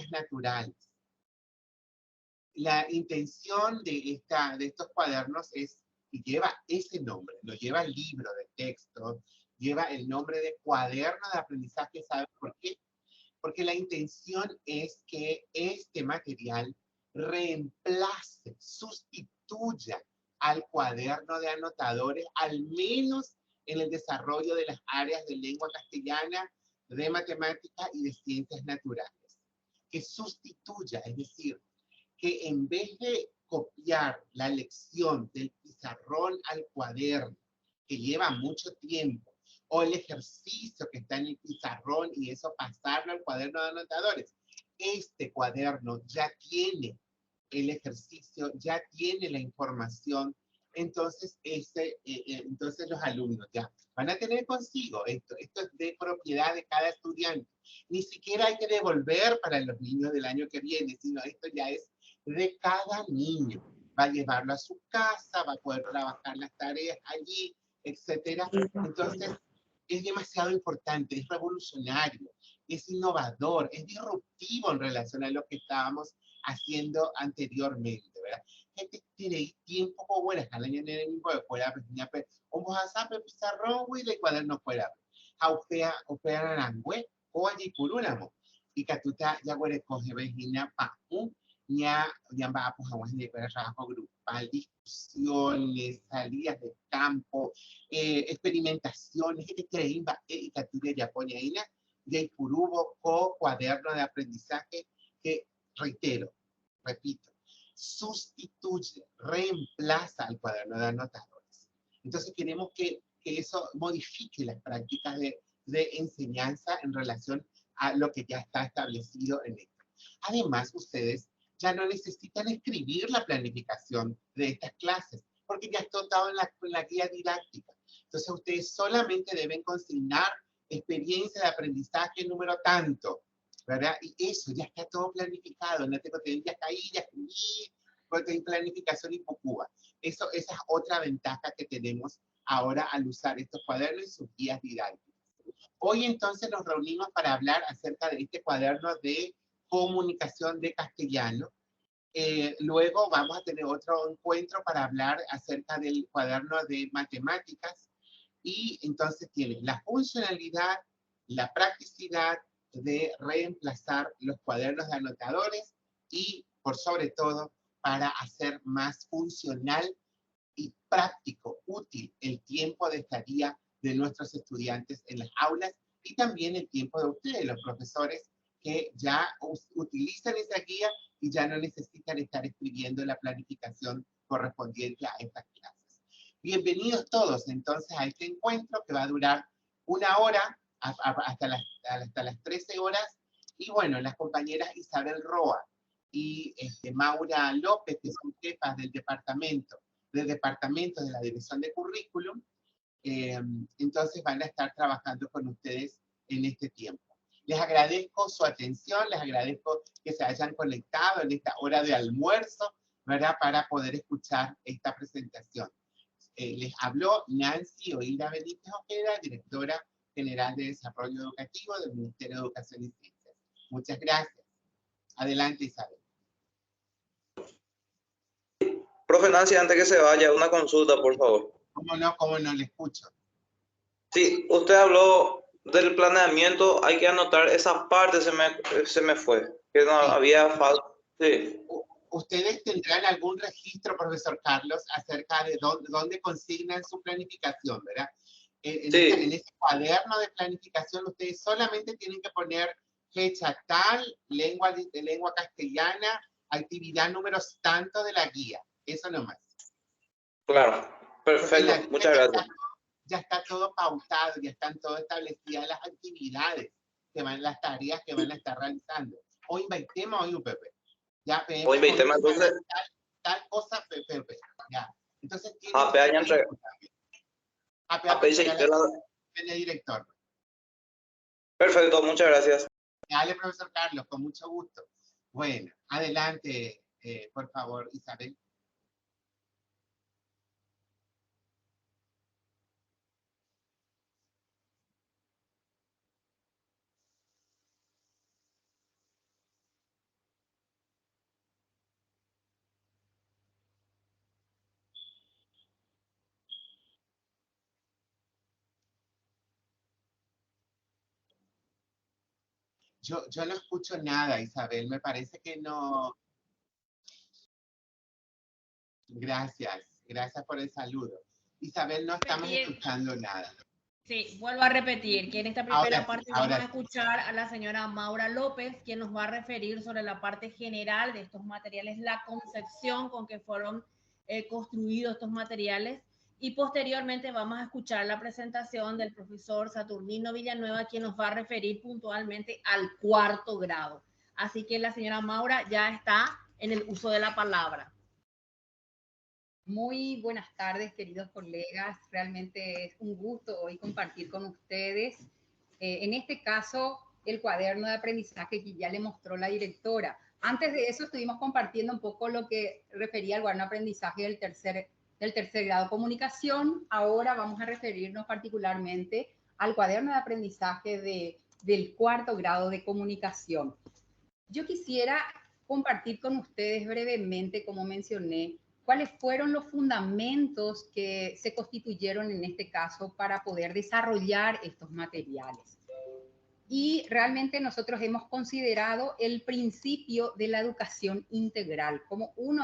ciencias naturales. La intención de estos cuadernos es que lleva ese nombre, lo lleva el libro de texto, lleva el nombre de cuaderno de aprendizaje. ¿Sabe por qué? Porque la intención es que este material reemplace, sustituya al cuaderno de anotadores, al menos en el desarrollo de las áreas de lengua castellana, de matemática y de ciencias naturales. Que sustituya, es decir, que en vez de copiar la lección del pizarrón al cuaderno, que lleva mucho tiempo, o el ejercicio que está en el pizarrón y eso pasarlo al cuaderno de anotadores, este cuaderno ya tiene el ejercicio, ya tiene la información. Entonces, entonces los alumnos ya van a tener consigo esto es de propiedad de cada estudiante. Ni siquiera hay que devolver para los niños del año que viene, sino esto ya es de cada niño. Va a llevarlo a su casa, va a poder trabajar las tareas allí, etcétera. Entonces, es demasiado importante, es revolucionario, es innovador, es disruptivo en relación a lo que estábamos haciendo anteriormente, ¿verdad? Gente tiene tiempo como buena, hasta el año en el mismo de fuera, un WhatsApp, pizarrón, güey, de cuaderno fuera. Aufea Narangüe, o allí por una, y Catuta, ya güey, coge vegina, pa, ya va pues a de trabajo grupal, discusiones, salidas de campo, experimentaciones, y Catuta ya pone ahí, ya hay curubo, cuaderno de aprendizaje, que reitero, repito, sustituye, reemplaza al cuaderno de anotadores. Entonces queremos que eso modifique las prácticas de enseñanza en relación a lo que ya está establecido en esto. Además, ustedes ya no necesitan escribir la planificación de estas clases, porque ya está todo en la guía didáctica. Entonces, ustedes solamente deben consignar experiencia de aprendizaje número tanto, ¿verdad? Y eso ya está todo planificado. No tengo que ya caí, ya escribí, porque hay planificación y Cuba. Esa es otra ventaja que tenemos ahora al usar estos cuadernos y sus guías didácticas. Hoy entonces nos reunimos para hablar acerca de este cuaderno de comunicación de castellano. Luego vamos a tener otro encuentro para hablar acerca del cuaderno de matemáticas. Y entonces tiene la funcionalidad, la practicidad de reemplazar los cuadernos de anotadores y, por sobre todo, para hacer más funcional y práctico, útil el tiempo de estadía de nuestros estudiantes en las aulas y también el tiempo de ustedes, los profesores, que ya utilizan esa guía y ya no necesitan estar escribiendo la planificación correspondiente a estas clases. Bienvenidos todos entonces a este encuentro que va a durar 1 hora hasta las 13 horas. Y bueno, las compañeras Isabel Roa y Maura López, que son jefas del departamento de la Dirección de Currículum, entonces van a estar trabajando con ustedes en este tiempo. Les agradezco su atención, les agradezco que se hayan conectado en esta hora de almuerzo, ¿verdad? Para poder escuchar esta presentación. Les habló Nancy Oíra Benítez Ojeda, directora general de Desarrollo Educativo del Ministerio de Educación y Ciencias. Muchas gracias. Adelante, Isabel. Profe Nancy, antes que se vaya, una consulta, por favor. Cómo no, le escucho. Sí, usted habló del planeamiento, hay que anotar esa parte, se me fue, que no Sí. había falta. Sí. ¿Ustedes tendrán algún registro, profesor Carlos, acerca de dónde consignan su planificación, verdad? En este cuaderno de planificación, ustedes solamente tienen que poner fecha tal, lengua castellana, actividad números tanto de la guía. Eso nomás. Claro, perfecto, muchas gracias. Ya está todo pautado, ya están todo establecidas las actividades, las tareas que van a estar realizando. O inventemos hoy un Pepe. Ya, Hoy 20 más, entonces. Tal cosa, Pepe. Ya. Entonces, tiene AP año entre. AP director. Perfecto, muchas gracias. Dale, profesor Carlos, con mucho gusto. Bueno, adelante, por favor, Isabel. Yo no escucho nada, Isabel, me parece que no. Gracias por el saludo. Isabel, no estamos escuchando nada. Sí, vuelvo a repetir que en esta primera parte vamos a escuchar a la señora Maura López, quien nos va a referir sobre la parte general de estos materiales, la concepción con que fueron construidos estos materiales, y posteriormente vamos a escuchar la presentación del profesor Saturnino Villanueva, quien nos va a referir puntualmente al 4º grado. Así que la señora Maura ya está en el uso de la palabra. Muy buenas tardes, queridos colegas. Realmente es un gusto hoy compartir con ustedes, en este caso, el cuaderno de aprendizaje que ya le mostró la directora. Antes de eso estuvimos compartiendo un poco lo que refería al cuaderno de aprendizaje del tercer grado de comunicación. Ahora vamos a referirnos particularmente al cuaderno de aprendizaje del 4º grado de comunicación. Yo quisiera compartir con ustedes brevemente, como mencioné, cuáles fueron los fundamentos que se constituyeron en este caso para poder desarrollar estos materiales. Y realmente nosotros hemos considerado el principio de la educación integral como uno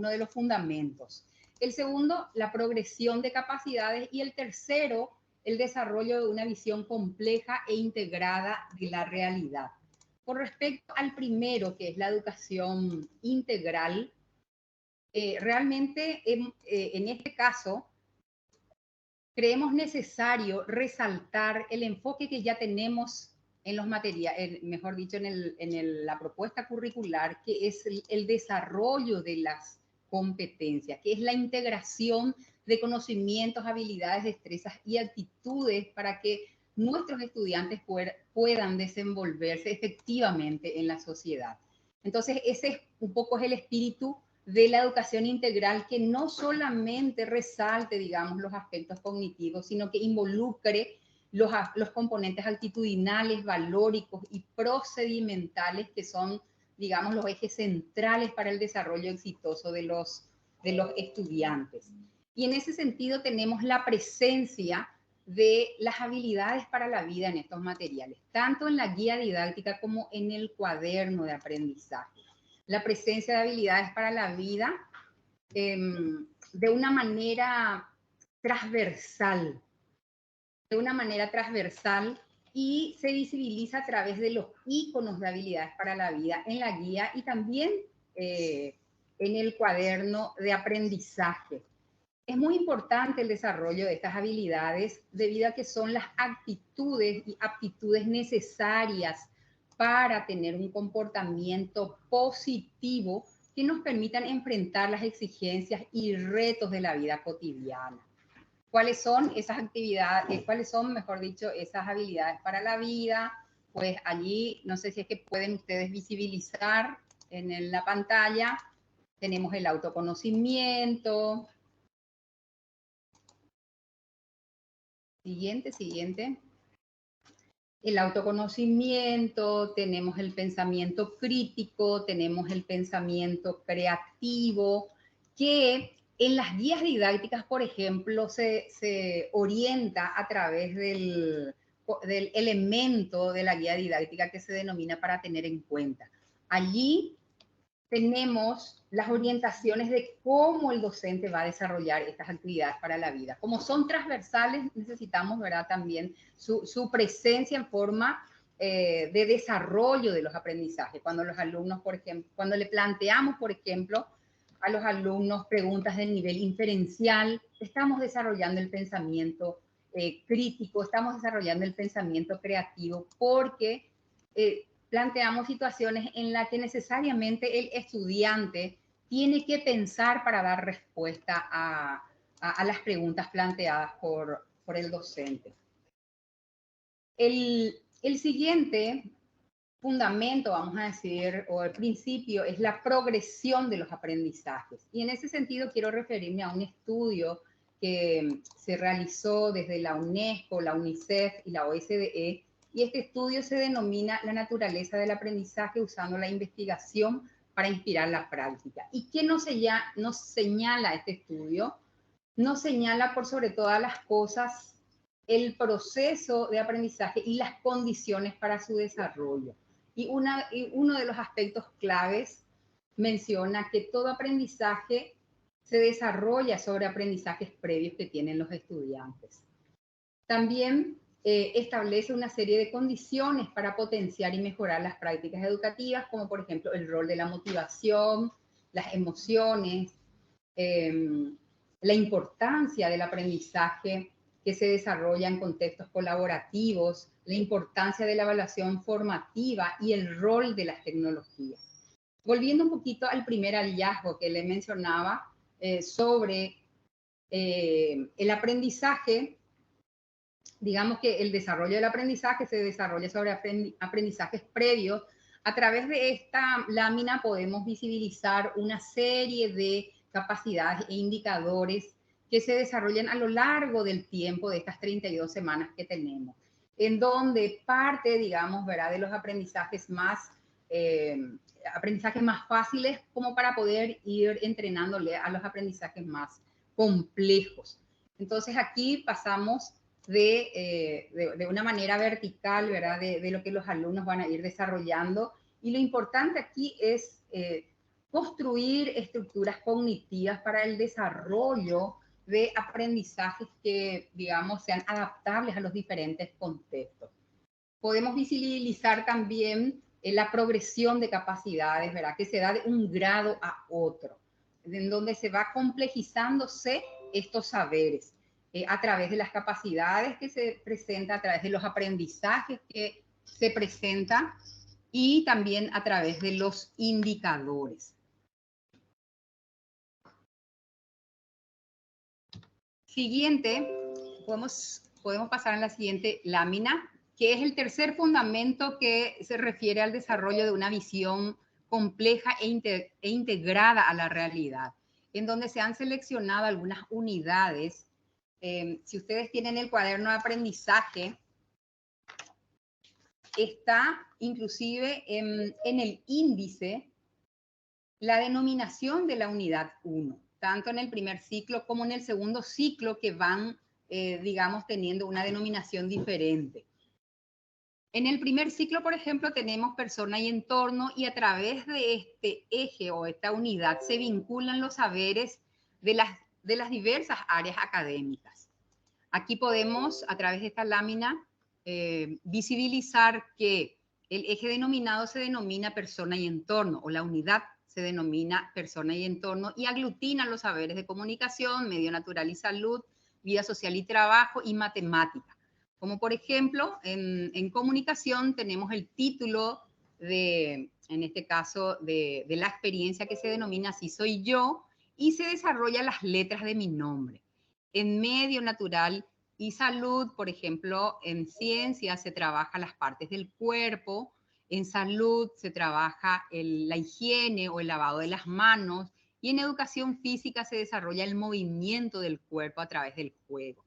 de los fundamentos. El segundo, la progresión de capacidades, y el tercero, el desarrollo de una visión compleja e integrada de la realidad. Con respecto al primero, que es la educación integral, realmente en este caso creemos necesario resaltar el enfoque que ya tenemos en los materiales, mejor dicho, en la propuesta curricular, que es el desarrollo de las competencias, que es la integración de conocimientos, habilidades, destrezas y actitudes para que nuestros estudiantes puedan desenvolverse efectivamente en la sociedad. Entonces, ese es un poco el espíritu de la educación integral, que no solamente resalte, digamos, los aspectos cognitivos, sino que involucre los componentes actitudinales, valóricos y procedimentales, que son, digamos, los ejes centrales para el desarrollo exitoso de los estudiantes. Y en ese sentido tenemos la presencia de las habilidades para la vida en estos materiales, tanto en la guía didáctica como en el cuaderno de aprendizaje. La presencia de habilidades para la vida de una manera transversal, y se visibiliza a través de los íconos de habilidades para la vida en la guía y también en el cuaderno de aprendizaje. Es muy importante el desarrollo de estas habilidades debido a que son las actitudes y aptitudes necesarias para tener un comportamiento positivo que nos permitan enfrentar las exigencias y retos de la vida cotidiana. ¿Cuáles son esas actividades, mejor dicho, esas habilidades para la vida? Pues allí, no sé si es que pueden ustedes visibilizar en la pantalla, tenemos el autoconocimiento. Siguiente. El autoconocimiento, tenemos el pensamiento crítico, tenemos el pensamiento creativo, que en las guías didácticas, por ejemplo, se orienta a través del elemento de la guía didáctica que se denomina para tener en cuenta. Allí tenemos las orientaciones de cómo el docente va a desarrollar estas actividades para la vida. Como son transversales, necesitamos, ¿verdad?, también su presencia en forma de desarrollo de los aprendizajes. Cuando los alumnos, por ejemplo, cuando le planteamos, por ejemplo, a los alumnos preguntas del nivel inferencial, estamos desarrollando el pensamiento crítico, estamos desarrollando el pensamiento creativo, porque planteamos situaciones en las que necesariamente el estudiante tiene que pensar para dar respuesta a las preguntas planteadas por el docente. El siguiente fundamento, vamos a decir, o el principio, es la progresión de los aprendizajes. Y en ese sentido quiero referirme a un estudio que se realizó desde la UNESCO, la UNICEF y la OSDE, y este estudio se denomina La naturaleza del aprendizaje usando la investigación para inspirar la práctica. ¿Y qué nos señala este estudio? Nos señala por sobre todas las cosas el proceso de aprendizaje y las condiciones para su desarrollo. Y uno de los aspectos claves menciona que todo aprendizaje se desarrolla sobre aprendizajes previos que tienen los estudiantes. También establece una serie de condiciones para potenciar y mejorar las prácticas educativas, como por ejemplo el rol de la motivación, las emociones, la importancia del aprendizaje que se desarrolla en contextos colaborativos, la importancia de la evaluación formativa y el rol de las tecnologías. Volviendo un poquito al primer hallazgo que le mencionaba sobre el aprendizaje, digamos que el desarrollo del aprendizaje se desarrolla sobre aprendizajes previos. A través de esta lámina podemos visibilizar una serie de capacidades e indicadores que se desarrollan a lo largo del tiempo de estas 32 semanas que tenemos, en donde parte, digamos, ¿verdad?, de los aprendizajes más fáciles, como para poder ir entrenándole a los aprendizajes más complejos. Entonces aquí pasamos de una manera vertical, ¿verdad?, de lo que los alumnos van a ir desarrollando. Y lo importante aquí es construir estructuras cognitivas para el desarrollo de aprendizajes que, digamos, sean adaptables a los diferentes contextos. Podemos visibilizar también la progresión de capacidades, ¿verdad?, que se da de un grado a otro, en donde se va complejizándose estos saberes a través de las capacidades que se presentan, a través de los aprendizajes que se presentan y también a través de los indicadores. Siguiente, podemos pasar a la siguiente lámina, que es el tercer fundamento que se refiere al desarrollo de una visión compleja e integrada a la realidad, en donde se han seleccionado algunas unidades. Si ustedes tienen el cuaderno de aprendizaje, está inclusive en el índice la denominación de la unidad 1, tanto en el primer ciclo como en el segundo ciclo, que van, digamos, teniendo una denominación diferente. En el primer ciclo, por ejemplo, tenemos persona y entorno, y a través de este eje o esta unidad se vinculan los saberes de las diversas áreas académicas. Aquí podemos, a través de esta lámina, visibilizar que el eje denominado se denomina persona y entorno, o la unidad se denomina persona y entorno, y aglutina los saberes de comunicación, medio natural y salud, vida social y trabajo, y matemática. Como por ejemplo, en comunicación tenemos el título en este caso, de la experiencia, que se denomina Así soy yo, y se desarrolla las letras de mi nombre. En medio natural y salud, por ejemplo, en ciencia se trabaja las partes del cuerpo, en salud se trabaja la higiene o el lavado de las manos, y en educación física se desarrolla el movimiento del cuerpo a través del juego.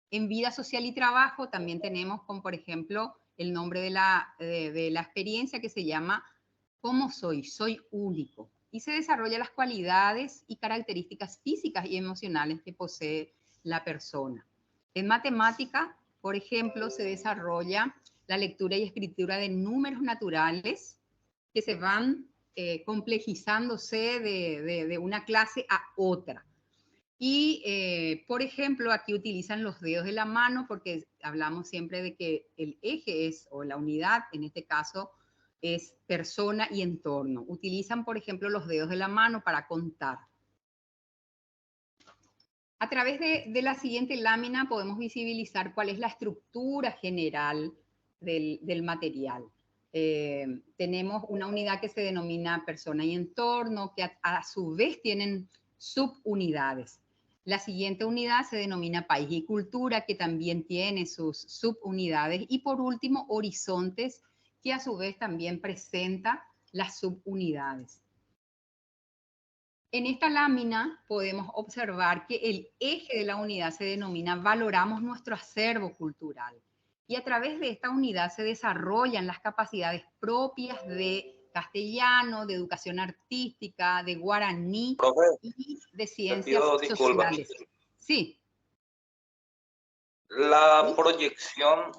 En vida social y trabajo también tenemos, como por ejemplo, el nombre de la experiencia, que se llama ¿Cómo soy? Soy único. Y se desarrolla las cualidades y características físicas y emocionales que posee la persona. En matemática, por ejemplo, se desarrolla la lectura y escritura de números naturales que se van complejizándose de una clase a otra. Y, por ejemplo, aquí utilizan los dedos de la mano, porque hablamos siempre de que el eje o la unidad, en este caso, es persona y entorno. Utilizan, por ejemplo, los dedos de la mano para contar. A través de la siguiente lámina podemos visibilizar cuál es la estructura general del material. Tenemos una unidad que se denomina persona y entorno, que a su vez tienen subunidades. La siguiente unidad se denomina país y cultura, que también tiene sus subunidades. Y por último, horizontes, que a su vez también presenta las subunidades. En esta lámina podemos observar que el eje de la unidad se denomina valoramos nuestro acervo cultural. Y a través de esta unidad se desarrollan las capacidades propias de castellano, de educación artística, de guaraní, profe, y de ciencias sociales. Sí. La proyección,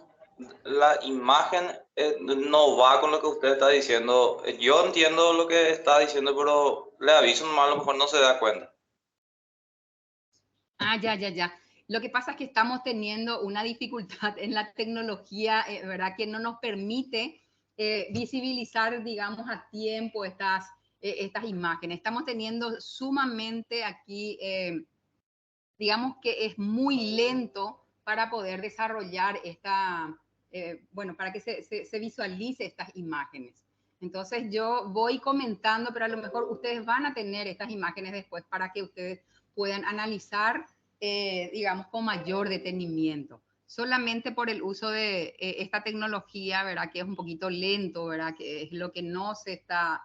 la imagen no va con lo que usted está diciendo. Yo entiendo lo que está diciendo, pero le aviso nomás, a lo mejor no se da cuenta. Ah, ya. Lo que pasa es que estamos teniendo una dificultad en la tecnología, ¿verdad? Que no nos permite visibilizar, digamos, a tiempo estas imágenes. Estamos teniendo sumamente aquí, digamos que es muy lento para poder desarrollar bueno, para que se visualice estas imágenes. Entonces yo voy comentando, pero a lo mejor ustedes van a tener estas imágenes después para que ustedes puedan analizar, digamos, con mayor detenimiento. Solamente por el uso de esta tecnología, ¿verdad? Que es un poquito lento, ¿verdad? Que es lo que no se está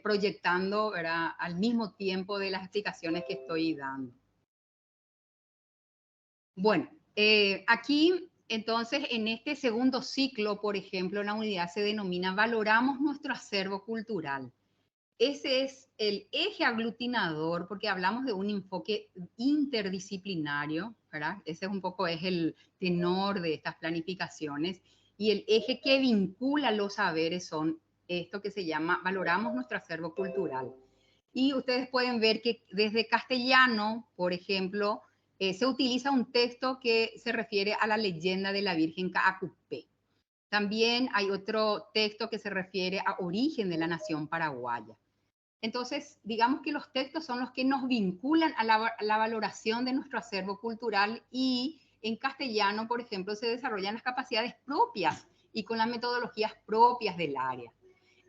proyectando, ¿verdad? Al mismo tiempo de las explicaciones que estoy dando. Bueno, aquí, entonces, en este segundo ciclo, por ejemplo, la unidad se denomina Valoramos nuestro acervo cultural. Ese es el eje aglutinador, porque hablamos de un enfoque interdisciplinario, ¿verdad? Ese es un poco es el tenor de estas planificaciones. Y el eje que vincula los saberes son esto que se llama Valoramos nuestro acervo cultural. Y ustedes pueden ver que desde castellano, por ejemplo, se utiliza un texto que se refiere a la leyenda de la Virgen Caacupé. También hay otro texto que se refiere a origen de la nación paraguaya. Entonces, digamos que los textos son los que nos vinculan a la valoración de nuestro acervo cultural, y en castellano, por ejemplo, se desarrollan las capacidades propias y con las metodologías propias del área.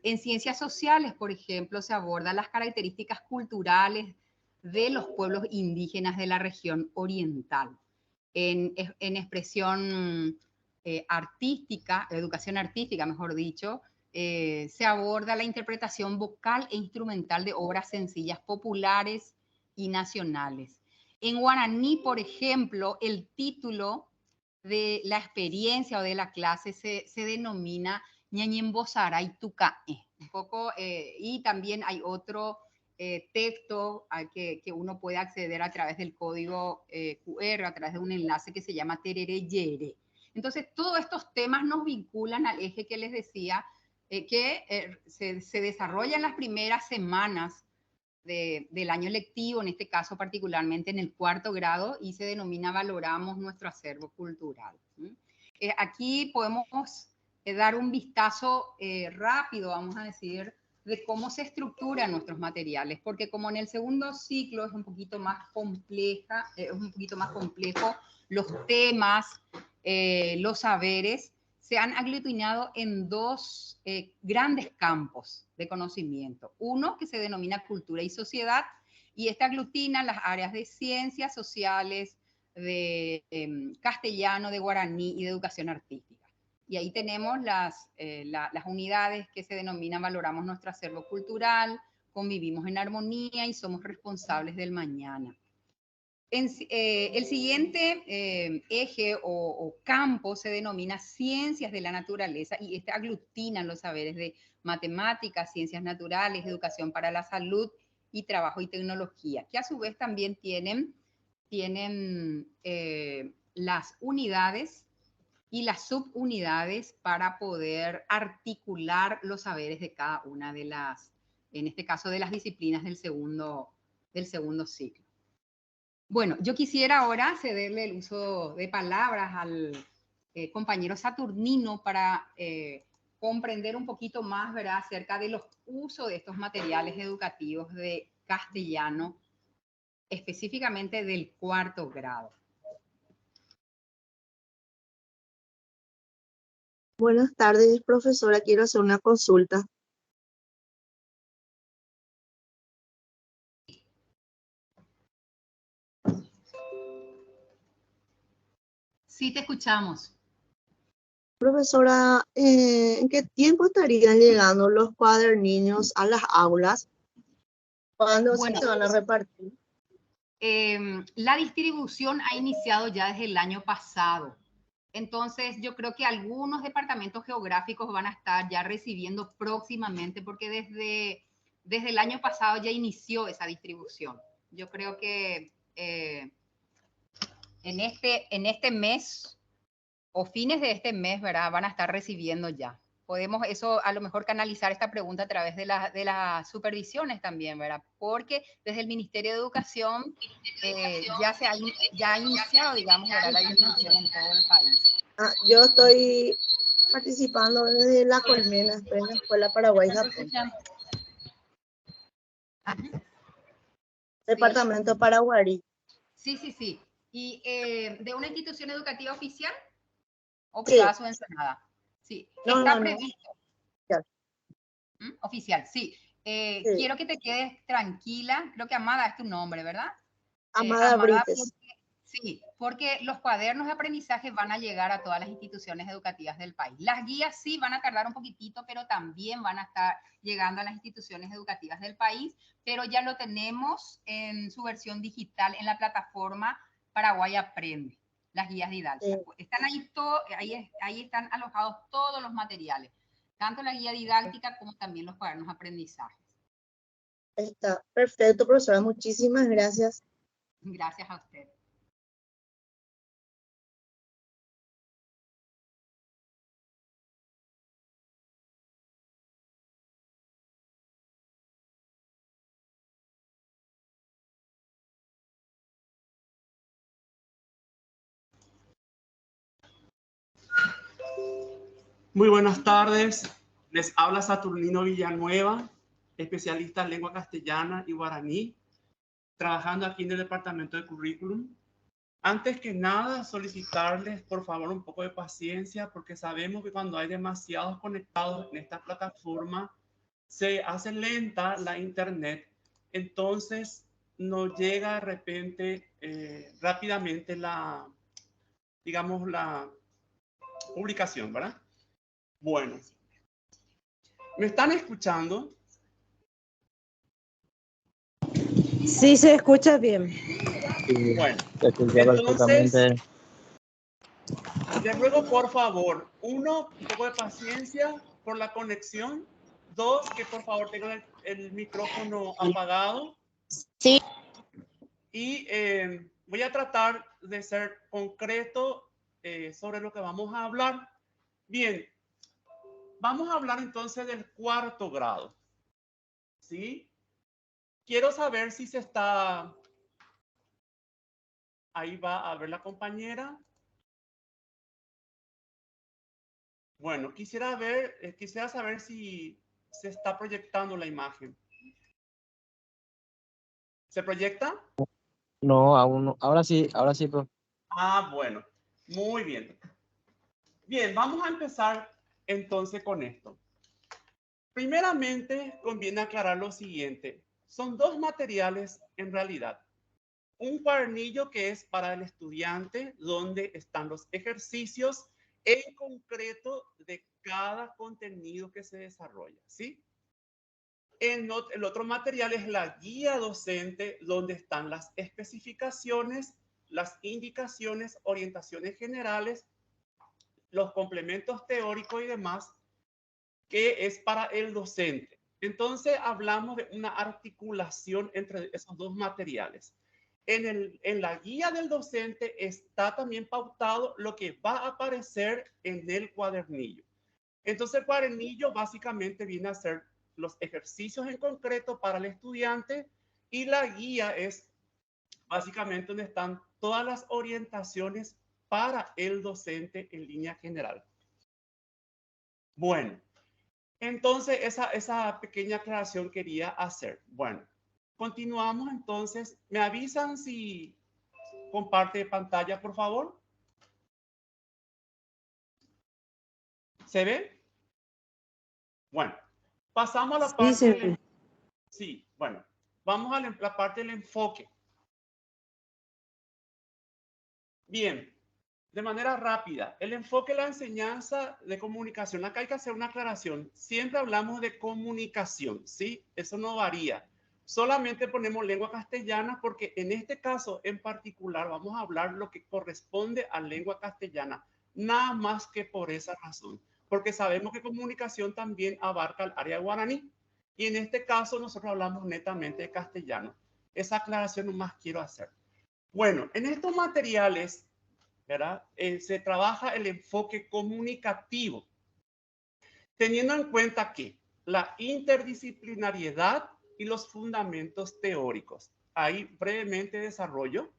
En ciencias sociales, por ejemplo, se abordan las características culturales de los pueblos indígenas de la región oriental. En expresión artística, educación artística, mejor dicho, se aborda la interpretación vocal e instrumental de obras sencillas, populares y nacionales. En guaraní, por ejemplo, el título de la experiencia o de la clase se denomina Ñañembozaray Tucae. Un poco, y también hay otro texto al que uno puede acceder a través del código QR, a través de un enlace que se llama Terere Yere. Entonces, todos estos temas nos vinculan al eje que les decía, que se desarrolla en las primeras semanas del año lectivo, en este caso particularmente en el 4º grado, y se denomina Valoramos nuestro acervo cultural. Aquí podemos dar un vistazo rápido, vamos a decir, de cómo se estructuran nuestros materiales, porque como en el segundo ciclo es un poquito más compleja, es un poquito más complejo, los temas, los saberes, se han aglutinado en dos grandes campos de conocimiento. Uno que se denomina cultura y sociedad, y este aglutina las áreas de ciencias sociales, de castellano, de guaraní y de educación artística. Y ahí tenemos las unidades que se denominan Valoramos nuestro acervo cultural, Convivimos en armonía y Somos responsables del mañana. El siguiente eje o campo se denomina Ciencias de la Naturaleza, y este aglutina los saberes de matemáticas, ciencias naturales, educación para la salud y trabajo y tecnología, que a su vez también tienen las unidades y las subunidades para poder articular los saberes de cada una de las, en este caso, de las disciplinas del segundo ciclo. Bueno, yo quisiera ahora cederle el uso de palabras al compañero Saturnino para comprender un poquito más, ¿verdad?, acerca de los usos de estos materiales educativos de castellano, específicamente del 4º grado. Buenas tardes, profesora. Quiero hacer una consulta. Sí, te escuchamos. Profesora, ¿en qué tiempo estarían llegando los cuadernillos a las aulas? ¿Cuándo se van a repartir? La distribución ha iniciado ya desde el año pasado. Entonces, yo creo que algunos departamentos geográficos van a estar ya recibiendo próximamente, porque desde el año pasado ya inició esa distribución. Yo creo que en este mes o fines de este mes, ¿verdad?, van a estar recibiendo ya. podemos eso a lo mejor canalizar esta pregunta a través de las supervisiones también, ¿verdad? Porque desde el Ministerio de Educación ya ha iniciado, digamos, ¿verdad?, la distribución en todo el país. Yo estoy participando desde La Colmena, estoy en la Escuela Paraguay Japón. Departamento Paraguarí. Sí, sí, sí. ¿Y de una institución educativa oficial o privada subvencionada? Sí, está previsto. Oficial, sí. Sí. Quiero que te quedes tranquila. Creo que Amada es tu nombre, ¿verdad? Amada Brites. Sí, porque los cuadernos de aprendizaje van a llegar a todas las instituciones educativas del país. Las guías sí van a tardar un poquitito, pero también van a estar llegando a las instituciones educativas del país, pero ya lo tenemos en su versión digital en la plataforma Paraguay Aprende, las guías didácticas. Sí. Están ahí están alojados todos los materiales, tanto la guía didáctica como también los cuadernos de aprendizaje. Está perfecto, profesora. Muchísimas gracias. Gracias a usted. Muy buenas tardes, les habla Saturnino Villanueva, especialista en lengua castellana y guaraní, trabajando aquí en el departamento de currículum. Antes que nada, solicitarles por favor un poco de paciencia, porque sabemos que cuando hay demasiados conectados en esta plataforma, se hace lenta la internet, entonces no llega de repente rápidamente la publicación, ¿verdad? Bueno, ¿me están escuchando? Sí, se escucha bien. Bueno, entonces, les ruego por favor, uno, un poco de paciencia por la conexión. Dos, que por favor tengan el micrófono apagado. Sí. Y voy a tratar de ser concreto sobre lo que vamos a hablar. Bien. Vamos a hablar entonces del cuarto grado, ¿sí? Quiero saber si se está... Ahí va a ver la compañera. Bueno, quisiera saber si se está proyectando la imagen. ¿Se proyecta? No, aún no. Ahora sí, profe. Ah, bueno. Muy bien. Bien, vamos a empezar entonces con esto. Primeramente, conviene aclarar lo siguiente. Son dos materiales en realidad. Un cuadernillo que es para el estudiante, donde están los ejercicios en concreto de cada contenido que se desarrolla, ¿sí? El otro material es la guía docente, donde están las especificaciones, las indicaciones, orientaciones generales, los complementos teóricos y demás, que es para el docente. Entonces hablamos de una articulación entre esos dos materiales. En la guía del docente está también pautado lo que va a aparecer en el cuadernillo. Entonces el cuadernillo básicamente viene a ser los ejercicios en concreto para el estudiante, y la guía es básicamente donde están todas las orientaciones para el docente en línea general. Bueno, entonces esa pequeña aclaración quería hacer. Bueno, continuamos entonces. ¿Me avisan si comparte pantalla, por favor? ¿Se ve? Bueno, pasamos a la parte... Sí, bueno, vamos a la parte del enfoque. Bien, de manera rápida, el enfoque de la enseñanza de comunicación. Acá hay que hacer una aclaración. Siempre hablamos de comunicación, ¿sí? Eso no varía. Solamente ponemos lengua castellana porque en este caso en particular vamos a hablar lo que corresponde a lengua castellana. Nada más que por esa razón. Porque sabemos que comunicación también abarca el área guaraní. Y en este caso nosotros hablamos netamente de castellano. Esa aclaración nomás quiero hacer. Bueno, en estos materiales, ¿verdad? Se trabaja el enfoque comunicativo. teniendo en cuenta que la interdisciplinariedad y los fundamentos teóricos. Ahí brevemente desarrollo.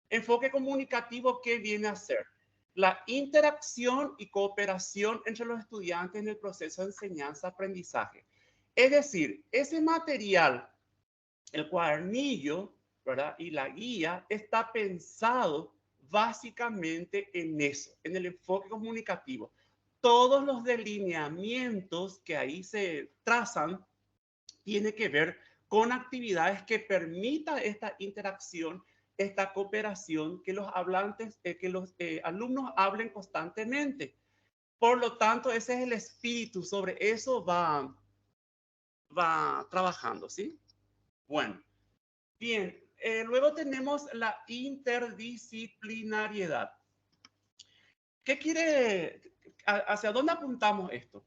Enfoque comunicativo, ¿qué viene a ser? La interacción y cooperación entre los estudiantes en el proceso de enseñanza-aprendizaje. Es decir, ese material, el cuadernillo, ¿verdad? Y la guía está pensado básicamente en eso, en el enfoque comunicativo. Todos los delineamientos que ahí se trazan tienen que ver con actividades que permitan esta interacción, esta cooperación, que los hablantes, que los alumnos hablen constantemente. Por lo tanto, ese es el espíritu, sobre eso va trabajando, ¿sí? Bueno, bien, luego tenemos la interdisciplinariedad. ¿Qué quiere, hacia dónde apuntamos esto?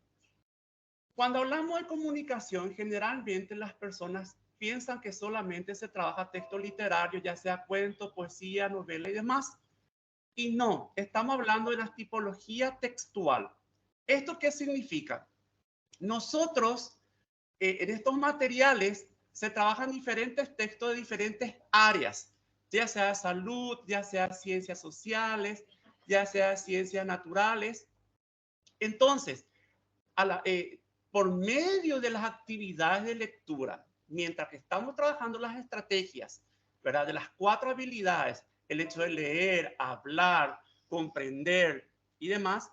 Cuando hablamos de comunicación, generalmente las personas piensan que solamente se trabaja texto literario, ya sea cuento, poesía, novela y demás. Y no, estamos hablando de la tipología textual. ¿Esto qué significa? Nosotros, en estos materiales, se trabajan diferentes textos de diferentes áreas, ya sea salud, ya sea ciencias sociales, ya sea ciencias naturales. Entonces, por medio de las actividades de lectura, mientras que estamos trabajando las estrategias, ¿verdad? De las 4 habilidades, el hecho de leer, hablar, comprender y demás,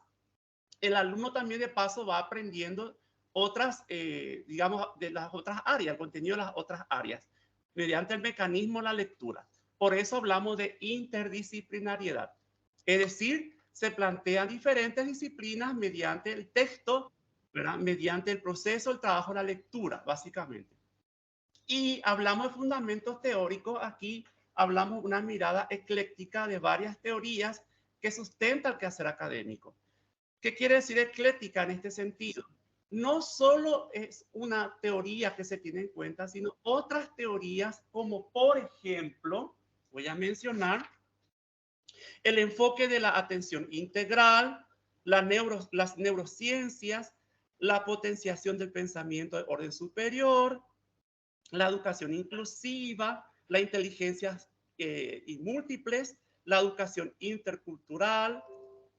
el alumno también de paso va aprendiendo otras, digamos, de las otras áreas, el contenido de las otras áreas, mediante el mecanismo de la lectura. Por eso hablamos de interdisciplinariedad. Es decir, se plantean diferentes disciplinas mediante el texto, ¿verdad? Mediante el proceso, el trabajo, la lectura, básicamente. Y hablamos de fundamentos teóricos. Aquí hablamos de una mirada ecléctica de varias teorías que sustenta el quehacer académico. ¿Qué quiere decir ecléctica en este sentido? No solo es una teoría que se tiene en cuenta, sino otras teorías como, por ejemplo, voy a mencionar el enfoque de la atención integral, las neurociencias, la potenciación del pensamiento de orden superior, la educación inclusiva, la inteligencia y múltiples, la educación intercultural,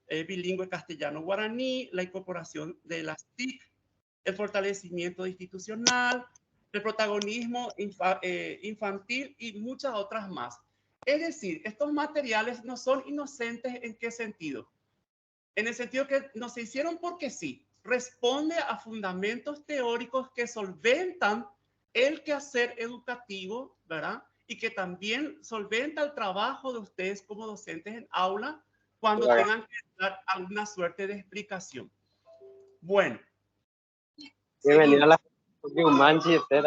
bilingüe castellano-guaraní, la incorporación de las TIC, el fortalecimiento institucional, el protagonismo infantil y muchas otras más. Es decir, estos materiales no son inocentes. ¿En qué sentido? En el sentido que no se hicieron porque sí. Responde a fundamentos teóricos que solventan el quehacer educativo, ¿verdad? Y que también solventa el trabajo de ustedes como docentes en aula cuando tengan que dar alguna suerte de explicación. Bueno. Bienvenida a la Manchester.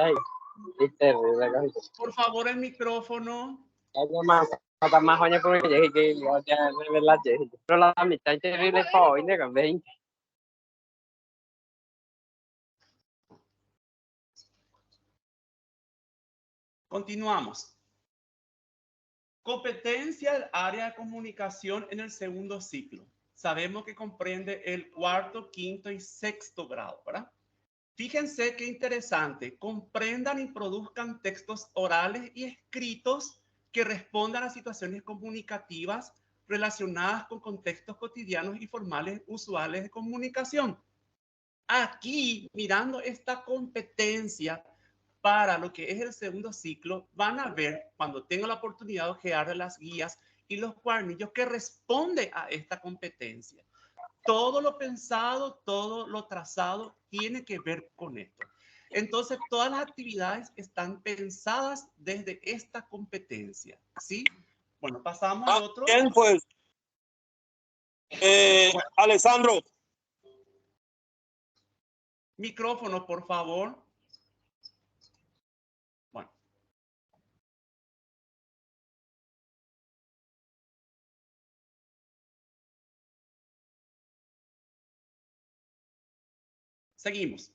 Por favor, el micrófono. Continuamos. Competencia del área de comunicación en el segundo ciclo. Sabemos que comprende el 4º, 5º y 6º grado, ¿verdad? Fíjense qué interesante. Comprendan y produzcan textos orales y escritos que respondan a situaciones comunicativas relacionadas con contextos cotidianos y formales usuales de comunicación. Aquí, mirando esta competencia para lo que es el segundo ciclo, van a ver, cuando tengo la oportunidad de ojear las guías y los cuadernillos, que responde a esta competencia. Todo lo pensado, todo lo trazado tiene que ver con esto. Entonces, todas las actividades están pensadas desde esta competencia, ¿sí? Bueno, pasamos al otro. Bien, pues. Alessandro. Micrófono, por favor. Bueno. Seguimos.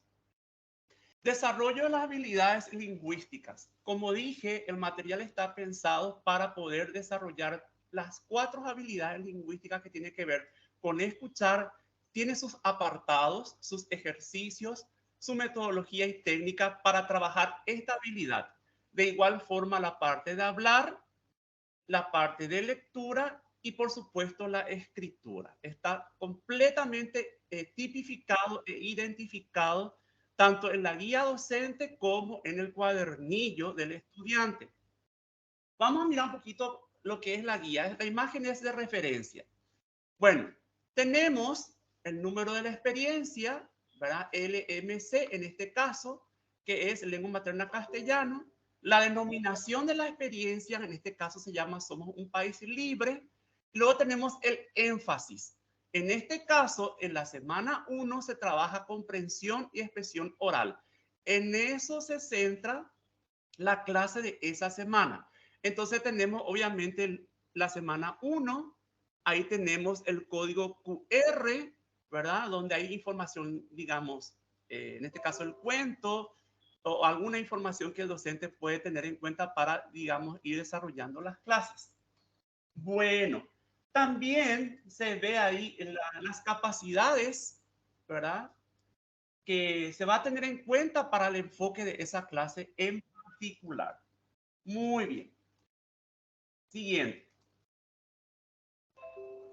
Desarrollo de las habilidades lingüísticas. Como dije, el material está pensado para poder desarrollar las 4 habilidades lingüísticas que tienen que ver con escuchar, tiene sus apartados, sus ejercicios, su metodología y técnica para trabajar esta habilidad. De igual forma, la parte de hablar, la parte de lectura y, por supuesto, la escritura. Está completamente tipificado e identificado tanto en la guía docente como en el cuadernillo del estudiante. Vamos a mirar un poquito lo que es la guía. La imagen es de referencia. Bueno, tenemos el número de la experiencia, ¿verdad? LMC en este caso, que es lengua materna castellano. La denominación de la experiencia, en este caso se llama Somos un País Libre. Luego tenemos el énfasis. En este caso, en la semana 1 se trabaja comprensión y expresión oral. En eso se centra la clase de esa semana. Entonces tenemos obviamente la semana 1, ahí tenemos el código QR, ¿verdad? Donde hay información, digamos, en este caso el cuento o alguna información que el docente puede tener en cuenta para, digamos, ir desarrollando las clases. Bueno, también se ve ahí las capacidades, ¿verdad? Que se va a tener en cuenta para el enfoque de esa clase en particular. Muy bien. Siguiente.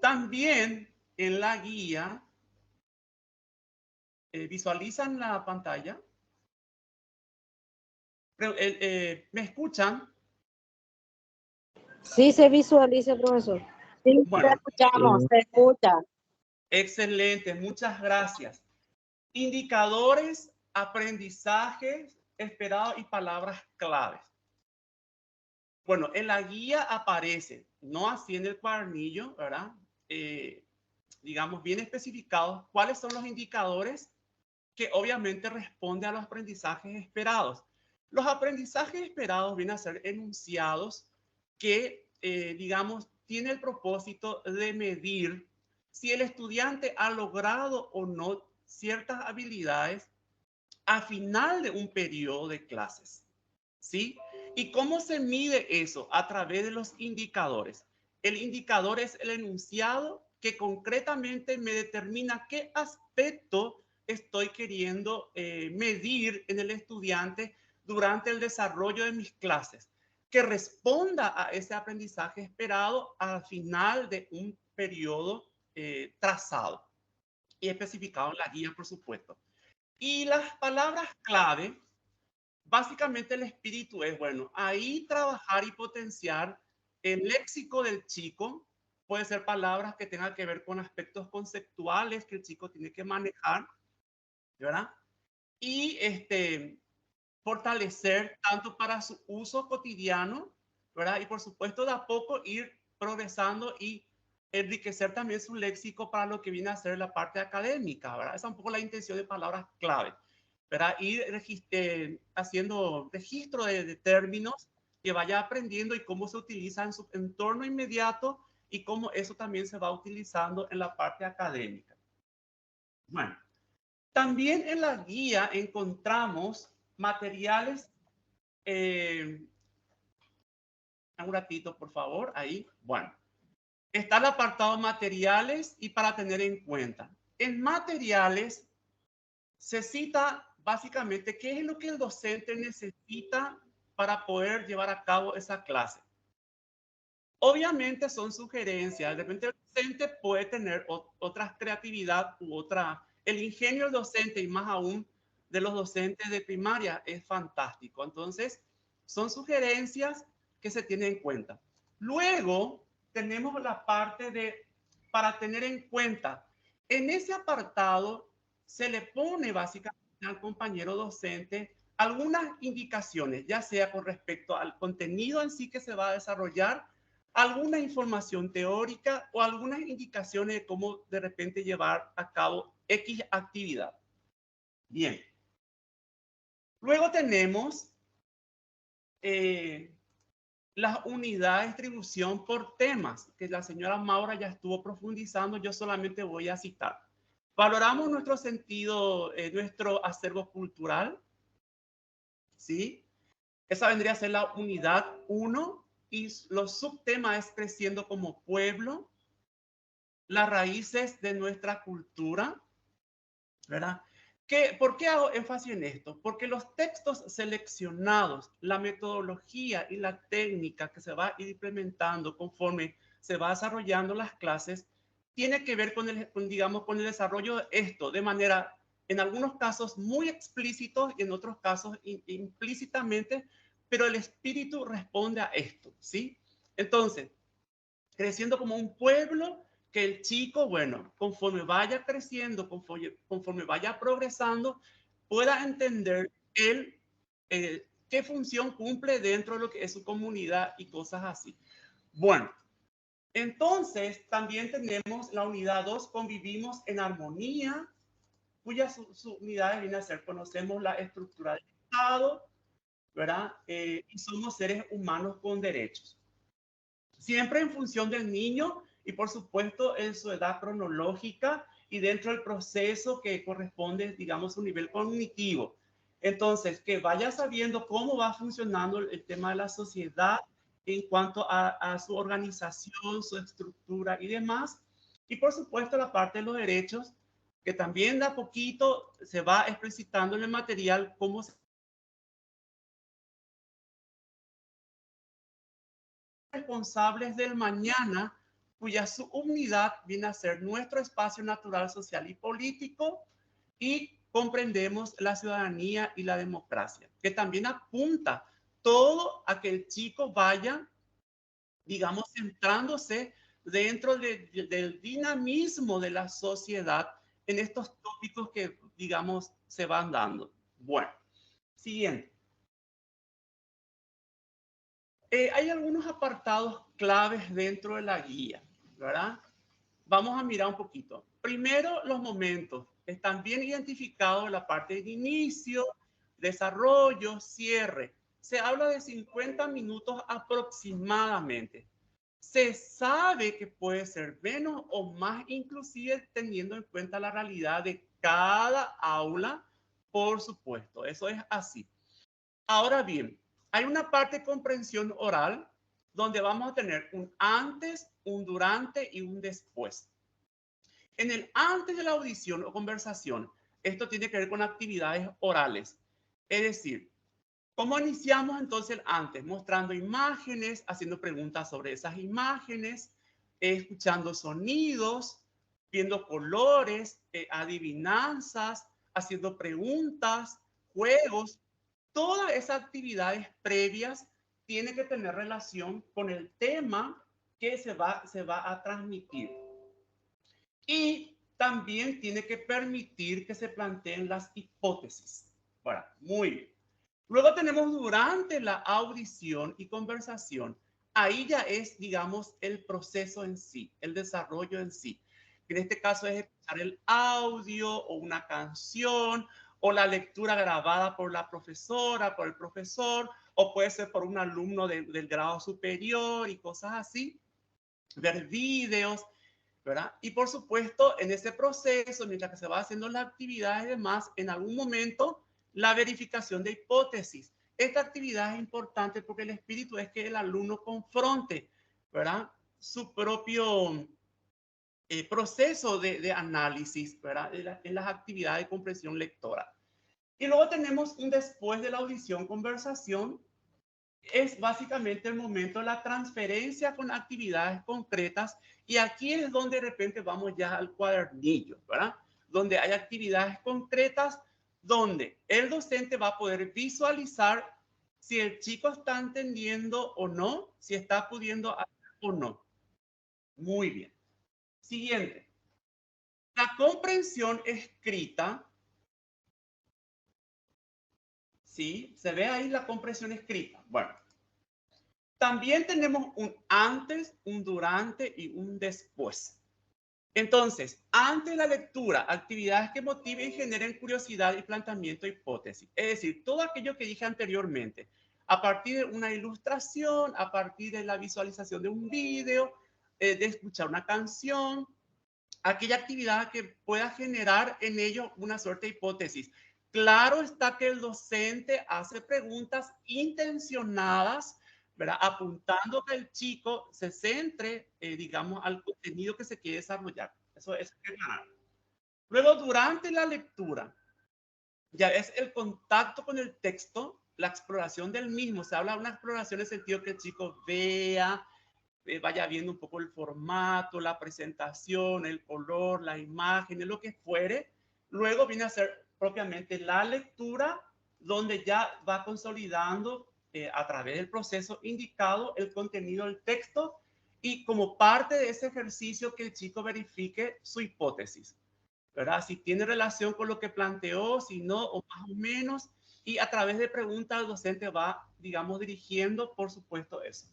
También en la guía, ¿visualizan la pantalla? ¿Me escuchan? Sí, se visualiza, profesor. Sí, bueno, te escuchamos, se escucha. Excelente, muchas gracias. Indicadores, aprendizajes esperados y palabras claves. Bueno, en la guía aparece, no así en el cuadernillo, ¿verdad? Digamos, bien especificados cuáles son los indicadores que obviamente responden a los aprendizajes esperados. Los aprendizajes esperados vienen a ser enunciados que, digamos, tiene el propósito de medir si el estudiante ha logrado o no ciertas habilidades a final de un periodo de clases, ¿sí? ¿Y cómo se mide eso? A través de los indicadores. El indicador es el enunciado que concretamente me determina qué aspecto estoy queriendo medir en el estudiante durante el desarrollo de mis clases, que responda a ese aprendizaje esperado al final de un periodo trazado y especificado en la guía, por supuesto. Y las palabras clave, básicamente el espíritu es, bueno, ahí trabajar y potenciar el léxico del chico. Puede ser palabras que tengan que ver con aspectos conceptuales que el chico tiene que manejar, ¿verdad? Y fortalecer tanto para su uso cotidiano, ¿verdad? Y por supuesto de a poco ir progresando y enriquecer también su léxico para lo que viene a ser la parte académica, ¿verdad? Esa es un poco la intención de palabras clave, ¿verdad? Ir haciendo registro de términos que vaya aprendiendo y cómo se utiliza en su entorno inmediato y cómo eso también se va utilizando en la parte académica. Bueno, también en la guía encontramos materiales. Un ratito, por favor, ahí. Bueno, está el apartado materiales y para tener en cuenta. En materiales se cita básicamente qué es lo que el docente necesita para poder llevar a cabo esa clase. Obviamente son sugerencias. De repente el docente puede tener otra creatividad u otra. El ingenio del docente y más aún de los docentes de primaria es fantástico. Entonces, son sugerencias que se tienen en cuenta. Luego tenemos la parte de para tener en cuenta. En ese apartado se le pone básicamente al compañero docente algunas indicaciones, ya sea con respecto al contenido en sí que se va a desarrollar, alguna información teórica o algunas indicaciones de cómo de repente llevar a cabo X actividad. Bien. Luego tenemos las unidades de distribución por temas, que la señora Maura ya estuvo profundizando, yo solamente voy a citar. Valoramos nuestro sentido, nuestro acervo cultural, ¿sí? Esa vendría a ser la unidad 1 y los subtemas es creciendo como pueblo. las raíces de nuestra cultura, ¿verdad? ¿Por qué hago énfasis en esto? Porque los textos seleccionados, la metodología y la técnica que se va a ir implementando conforme se va desarrollando las clases, tiene que ver con el desarrollo de esto de manera, en algunos casos, muy explícitos y en otros casos implícitamente, pero el espíritu responde a esto, ¿sí? Entonces, creciendo como un pueblo, que el chico, bueno, conforme vaya creciendo, conforme vaya progresando, pueda entender él qué función cumple dentro de lo que es su comunidad y cosas así. Bueno, entonces también tenemos la unidad 2, convivimos en armonía, cuyas unidades vienen a ser, conocemos la estructura del Estado, ¿verdad? Y somos seres humanos con derechos. Siempre en función del niño y por supuesto en su edad cronológica y dentro del proceso que corresponde, digamos, a un nivel cognitivo. Entonces, que vaya sabiendo cómo va funcionando el tema de la sociedad en cuanto a su organización, su estructura y demás. Y por supuesto la parte de los derechos, que también de a poquito se va explicitando en el material cómo se responsables del mañana, cuya subunidad viene a ser nuestro espacio natural, social y político, y comprendemos la ciudadanía y la democracia, que también apunta todo a que el chico vaya, digamos, centrándose dentro del dinamismo de la sociedad en estos tópicos que, digamos, se van dando. Bueno, siguiente. Hay algunos apartados claves dentro de la guía, ¿verdad? Vamos a mirar un poquito. Primero, los momentos. Están bien identificados en la parte de inicio, desarrollo, cierre. Se habla de 50 minutos aproximadamente. Se sabe que puede ser menos o más, inclusive teniendo en cuenta la realidad de cada aula, por supuesto. Eso es así. Ahora bien, hay una parte de comprensión oral donde vamos a tener un antes, un durante y un después. En el antes de la audición o conversación, esto tiene que ver con actividades orales. Es decir, ¿cómo iniciamos entonces el antes? Mostrando imágenes, haciendo preguntas sobre esas imágenes, escuchando sonidos, viendo colores, adivinanzas, haciendo preguntas, juegos. Todas esas actividades previas tienen que tener relación con el tema que se va a transmitir. Y también tiene que permitir que se planteen las hipótesis. Bueno, muy bien. Luego tenemos durante la audición y conversación. Ahí ya es, digamos, el proceso en sí, el desarrollo en sí. En este caso es escuchar el audio o una canción o la lectura grabada por la profesora, por el profesor, o puede ser por un alumno del grado superior y cosas así. Ver videos, ¿verdad? Y por supuesto, en ese proceso, mientras que se va haciendo la actividad y demás, en algún momento, la verificación de hipótesis. Esta actividad es importante porque el espíritu es que el alumno confronte, ¿verdad?, su propio proceso de análisis, ¿verdad?, en las actividades de comprensión lectora. Y luego tenemos un después de la audición, conversación. Es básicamente el momento de la transferencia con actividades concretas, y aquí es donde de repente vamos ya al cuadernillo, ¿verdad? Donde hay actividades concretas donde el docente va a poder visualizar si el chico está entendiendo o no, si está pudiendo hacer o no. Muy bien. Siguiente. La comprensión escrita. ¿Sí? ¿Se ve ahí la comprensión escrita? Bueno. También tenemos un antes, un durante y un después. Entonces, antes de la lectura, actividades que motiven y generen curiosidad y planteamiento de hipótesis. Es decir, todo aquello que dije anteriormente, a partir de una ilustración, a partir de la visualización de un video, de escuchar una canción, aquella actividad que pueda generar en ello una suerte de hipótesis. Claro está que el docente hace preguntas intencionadas, ¿verdad? Apuntando que el chico se centre, digamos, al contenido que se quiere desarrollar. Eso es claro. Luego, durante la lectura, ya es el contacto con el texto, la exploración del mismo. Se habla de una exploración en el sentido que el chico vea, vaya viendo un poco el formato, la presentación, el color, la imagen, lo que fuere. Luego viene a ser propiamente la lectura, donde ya va consolidando a través del proceso indicado el contenido del texto y como parte de ese ejercicio que el chico verifique su hipótesis, ¿verdad? Si tiene relación con lo que planteó, si no, o más o menos, y a través de preguntas el docente va, digamos, dirigiendo, por supuesto, eso.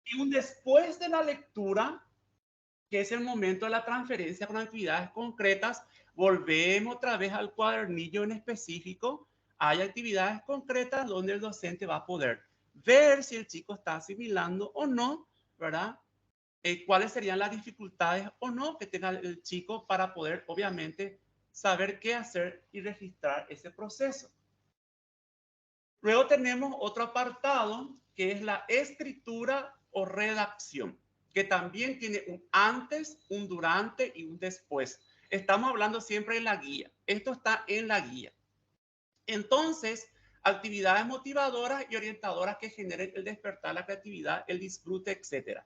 Y un después de la lectura, que es el momento de la transferencia con actividades concretas, volvemos otra vez al cuadernillo en específico. Hay actividades concretas donde el docente va a poder ver si el chico está asimilando o no, ¿verdad? Cuáles serían las dificultades o no que tenga el chico para poder, obviamente, saber qué hacer y registrar ese proceso. Luego tenemos otro apartado que es la escritura o redacción, que también tiene un antes, un durante y un después. Estamos hablando siempre de la guía. Esto está en la guía. Entonces, actividades motivadoras y orientadoras que generen el despertar, la creatividad, el disfrute, etc.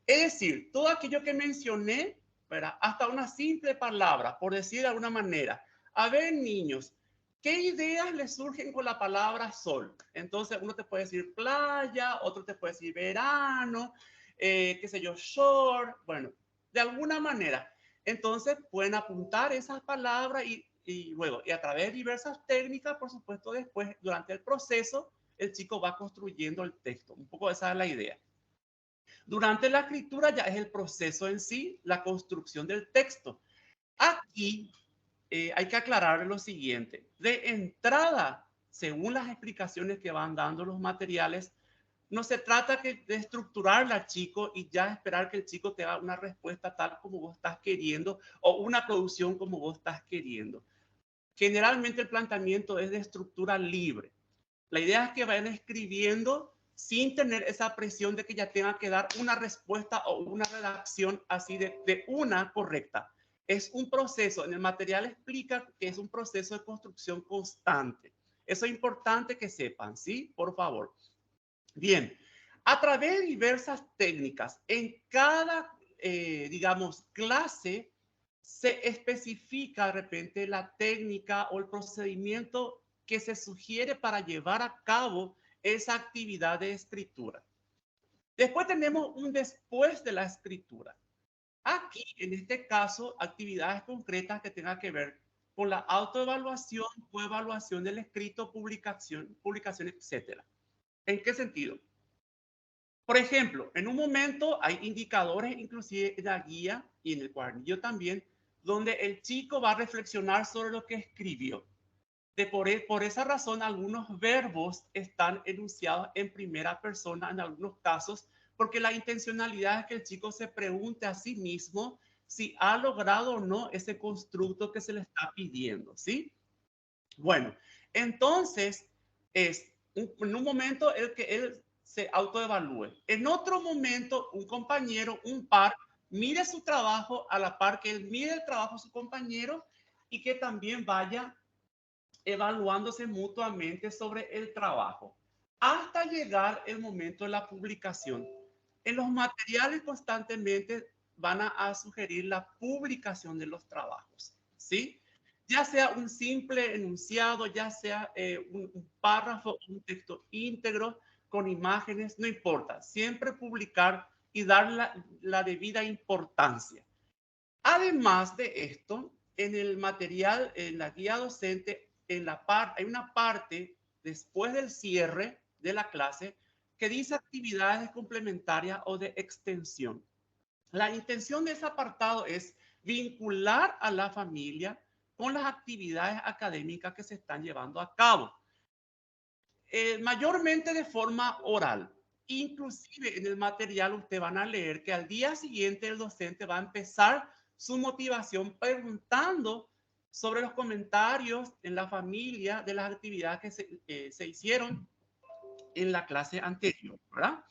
Es decir, todo aquello que mencioné, ¿verdad? Hasta una simple palabra, por decir de alguna manera. A ver, niños, ¿qué ideas les surgen con la palabra sol? Entonces, uno te puede decir playa, otro te puede decir verano, qué sé yo, short, bueno, de alguna manera. Entonces, pueden apuntar esas palabras y luego, y a través de diversas técnicas, por supuesto, después, durante el proceso, el chico va construyendo el texto. Un poco esa es la idea. Durante la escritura ya es el proceso en sí, la construcción del texto. Aquí hay que aclarar lo siguiente. De entrada, según las explicaciones que van dando los materiales, no se trata de estructurarla al chico y ya esperar que el chico te haga una respuesta tal como vos estás queriendo o una producción como vos estás queriendo. Generalmente el planteamiento es de estructura libre. La idea es que vayan escribiendo sin tener esa presión de que ya tengan que dar una respuesta o una redacción así de una correcta. Es un proceso, en el material explica que es un proceso de construcción constante. Eso es importante que sepan, ¿sí? Por favor. Bien, a través de diversas técnicas, en cada, digamos, clase, se especifica de repente la técnica o el procedimiento que se sugiere para llevar a cabo esa actividad de escritura. Después tenemos un después de la escritura. Aquí, en este caso, actividades concretas que tengan que ver con la autoevaluación, coevaluación del escrito, publicación, etc. ¿En qué sentido? Por ejemplo, en un momento hay indicadores, inclusive en la guía y en el cuadernillo también, donde el chico va a reflexionar sobre lo que escribió. Por esa razón, algunos verbos están enunciados en primera persona en algunos casos, porque la intencionalidad es que el chico se pregunte a sí mismo si ha logrado o no ese constructo que se le está pidiendo, ¿sí? Bueno, entonces es en un momento el que él se autoevalúe. En otro momento, un compañero, un par, mire su trabajo a la par que él mire el trabajo de su compañero y que también vaya evaluándose mutuamente sobre el trabajo, hasta llegar el momento de la publicación. En los materiales constantemente van a sugerir la publicación de los trabajos, ¿sí? Ya sea un simple enunciado, ya sea un párrafo, un texto íntegro con imágenes, no importa, siempre publicar y dar la debida importancia. Además de esto, en el material, en la guía docente, hay una parte después del cierre de la clase que dice actividades complementarias o de extensión. La intención de ese apartado es vincular a la familia con las actividades académicas que se están llevando a cabo, mayormente de forma oral. Inclusive en el material ustedes van a leer que al día siguiente el docente va a empezar su motivación preguntando sobre los comentarios en la familia de las actividades que se hicieron en la clase anterior, ¿verdad?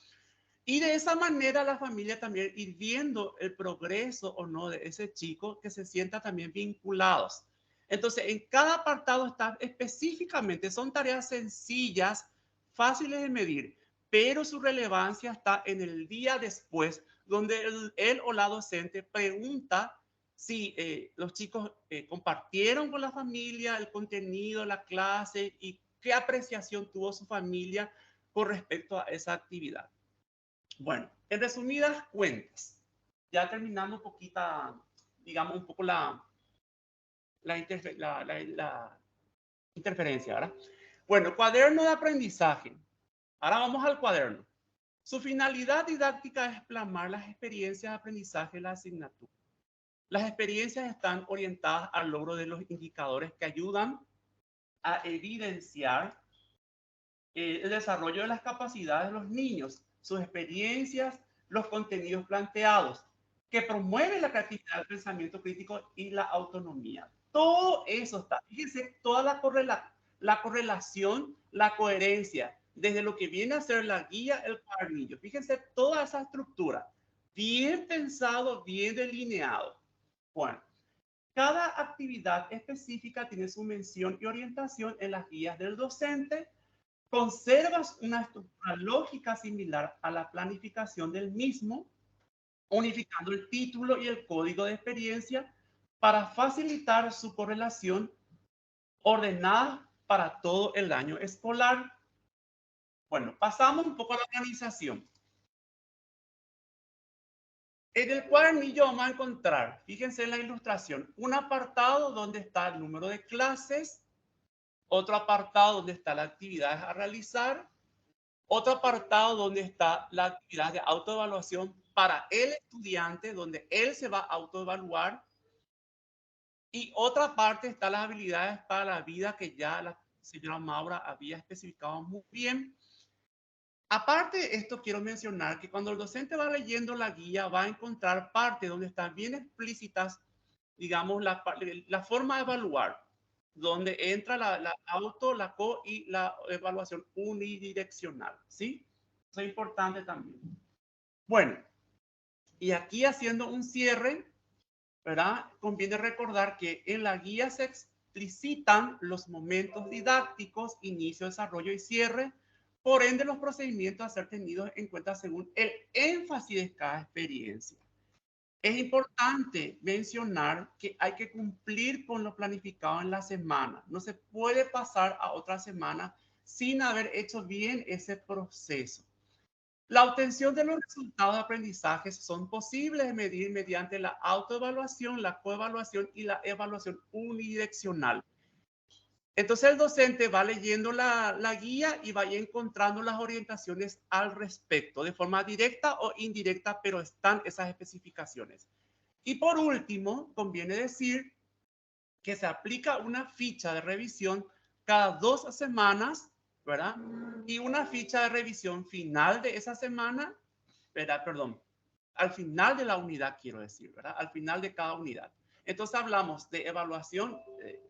Y de esa manera la familia también ir viendo el progreso o no de ese chico, que se sienta también vinculados. Entonces, en cada apartado está específicamente, son tareas sencillas, fáciles de medir, pero su relevancia está en el día después, donde él o la docente pregunta si los chicos compartieron con la familia el contenido, la clase y qué apreciación tuvo su familia con respecto a esa actividad. Bueno, en resumidas cuentas, ya terminando un poquito, digamos, un poco la interferencia, ¿verdad? Bueno, cuaderno de aprendizaje. Ahora vamos al cuaderno. Su finalidad didáctica es plasmar las experiencias de aprendizaje de la asignatura. Las experiencias están orientadas al logro de los indicadores que ayudan a evidenciar el desarrollo de las capacidades de los niños, sus experiencias, los contenidos planteados, que promueve la creatividad, el pensamiento crítico y la autonomía. Todo eso está. Fíjense, toda la correlación, la coherencia, desde lo que viene a ser la guía, el cuadernillo. Fíjense toda esa estructura, bien pensado, bien delineado. Bueno, cada actividad específica tiene su mención y orientación en las guías del docente. Conservas una estructura lógica similar a la planificación del mismo, unificando el título y el código de experiencia para facilitar su correlación ordenada para todo el año escolar. Bueno, pasamos un poco a la organización. En el cuadernillo vamos a encontrar, fíjense en la ilustración, un apartado donde está el número de clases, otro apartado donde está la actividad a realizar, otro apartado donde está la actividad de autoevaluación para el estudiante, donde él se va a autoevaluar. Y otra parte está las habilidades para la vida, que ya la señora Maura había especificado muy bien. Aparte de esto, quiero mencionar que cuando el docente va leyendo la guía, va a encontrar partes donde están bien explícitas, digamos, la forma de evaluar, donde entra la auto, la co y la evaluación unidireccional, ¿sí? Eso es importante también. Bueno, y aquí haciendo un cierre, ¿verdad? Conviene recordar que en la guía se explicitan los momentos didácticos, inicio, desarrollo y cierre, por ende los procedimientos a ser tenidos en cuenta según el énfasis de cada experiencia. Es importante mencionar que hay que cumplir con lo planificado en la semana. No se puede pasar a otra semana sin haber hecho bien ese proceso. La obtención de los resultados de aprendizaje son posibles de medir mediante la autoevaluación, la coevaluación y la evaluación unidireccional. Entonces el docente va leyendo la guía y va encontrando las orientaciones al respecto, de forma directa o indirecta, pero están esas especificaciones. Y por último, conviene decir que se aplica una ficha de revisión cada 2 semanas, ¿verdad? Y una ficha de revisión final de esa semana, ¿verdad? Perdón, al final de la unidad, quiero decir, ¿verdad? Al final de cada unidad. Entonces hablamos de evaluación,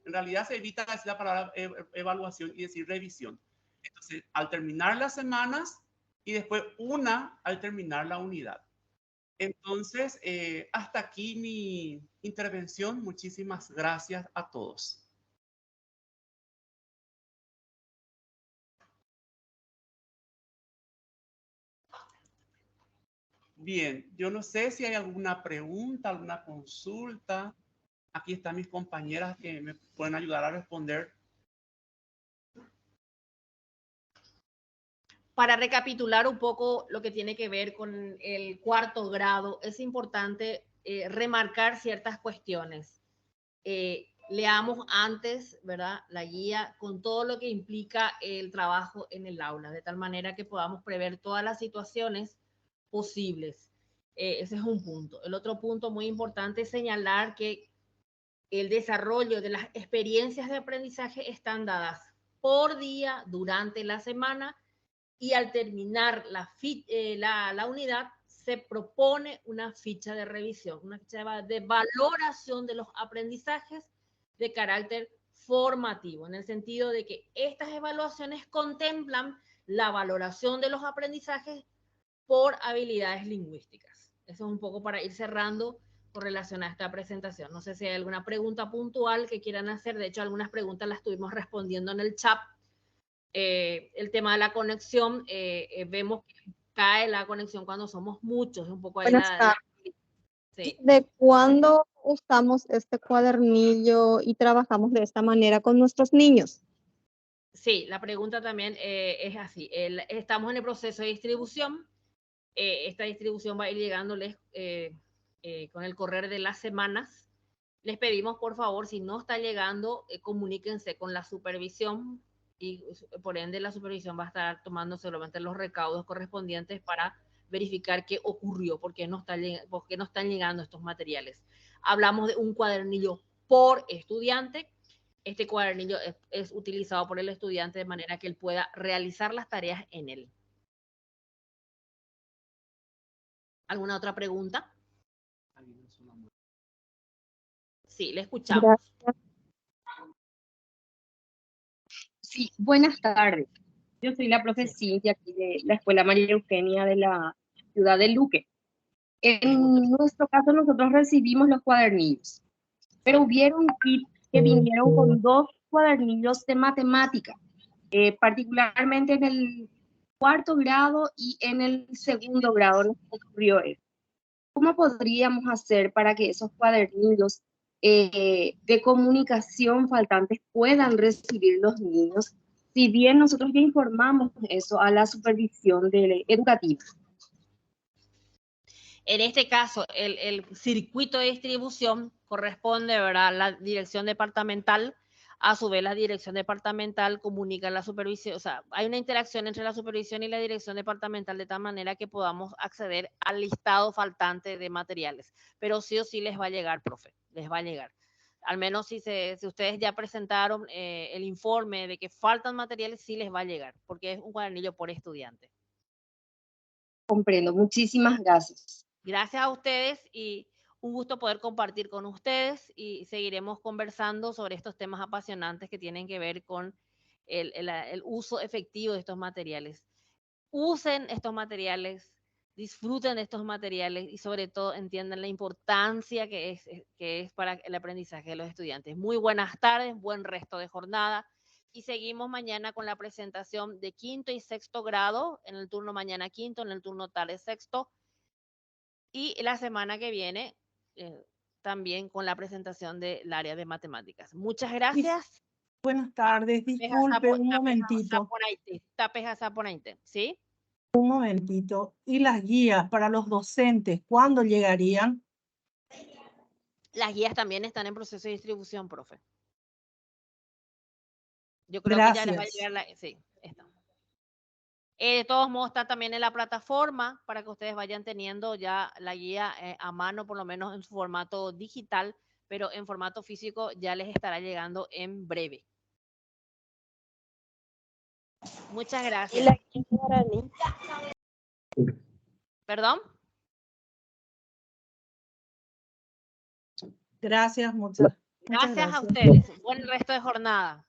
en realidad se evita decir la palabra evaluación y decir revisión. Entonces, al terminar las semanas y después una al terminar la unidad. Entonces, hasta aquí mi intervención. Muchísimas gracias a todos. Bien, yo no sé si hay alguna pregunta, alguna consulta. Aquí están mis compañeras que me pueden ayudar a responder. Para recapitular un poco lo que tiene que ver con el 4º grado, es importante remarcar ciertas cuestiones. Leamos antes, ¿verdad?, la guía con todo lo que implica el trabajo en el aula, de tal manera que podamos prever todas las situaciones posibles. Ese es un punto. El otro punto muy importante es señalar que el desarrollo de las experiencias de aprendizaje están dadas por día durante la semana, y al terminar la unidad se propone una ficha de revisión, una ficha de valoración de los aprendizajes de carácter formativo, en el sentido de que estas evaluaciones contemplan la valoración de los aprendizajes por habilidades lingüísticas. Eso es un poco para ir cerrando con relación a esta presentación. No sé si hay alguna pregunta puntual que quieran hacer. De hecho, algunas preguntas las estuvimos respondiendo en el chat. El tema de la conexión, vemos que cae la conexión cuando somos muchos. Un poco ahí sí. ¿De cuándo usamos este cuadernillo y trabajamos de esta manera con nuestros niños? Sí, la pregunta también es así. Estamos en el proceso de distribución. Esta distribución va a ir llegándoles con el correr de las semanas. Les pedimos, por favor, si no está llegando, comuníquense con la supervisión y por ende la supervisión va a estar tomando solamente los recaudos correspondientes para verificar qué ocurrió, por qué no están llegando estos materiales. Hablamos de un cuadernillo por estudiante. Este cuadernillo es utilizado por el estudiante de manera que él pueda realizar las tareas en él. ¿Alguna otra pregunta? Sí, le escuchamos. Gracias. Sí, buenas tardes. Yo soy la profe Cintia aquí de la Escuela María Eugenia de la ciudad de Luque. En nuestro caso nosotros recibimos los cuadernillos, pero hubieron kits que vinieron con 2 cuadernillos de matemática, particularmente en el 4º grado y en el 2º grado nos ocurrió eso. ¿Cómo podríamos hacer para que esos cuadernillos de comunicación faltantes puedan recibir los niños? Si bien nosotros ya informamos eso a la supervisión educativa. En este caso, el circuito de distribución corresponde, ¿verdad?, a la dirección departamental. A su vez, la dirección departamental comunica a la supervisión. O sea, hay una interacción entre la supervisión y la dirección departamental de tal manera que podamos acceder al listado faltante de materiales. Pero sí o sí les va a llegar, profe, les va a llegar. Al menos si ustedes ya presentaron el informe de que faltan materiales, sí les va a llegar, porque es un cuadernillo por estudiante. Comprendo. Muchísimas gracias. Gracias a ustedes y un gusto poder compartir con ustedes y seguiremos conversando sobre estos temas apasionantes que tienen que ver con el uso efectivo de estos materiales. Usen estos materiales, disfruten de estos materiales y sobre todo entiendan la importancia que es para el aprendizaje de los estudiantes. Muy buenas tardes, buen resto de jornada y seguimos mañana con la presentación de 5º y 6º grado, en el turno mañana 5º, en el turno tarde 6º. Y la semana que viene también con la presentación del área de matemáticas. Muchas gracias. Buenas tardes, disculpe un momentito. ¿Sí? Un momentito. ¿Y las guías para los docentes, cuándo llegarían? Las guías también están en proceso de distribución, profe. Yo creo Gracias. que ya les va a llegar sí, está. De todos modos, está también en la plataforma para que ustedes vayan teniendo ya la guía a mano, por lo menos en su formato digital, pero en formato físico ya les estará llegando en breve. Muchas gracias. ¿Perdón? Gracias, muchas gracias. Gracias a ustedes. Buen resto de jornada.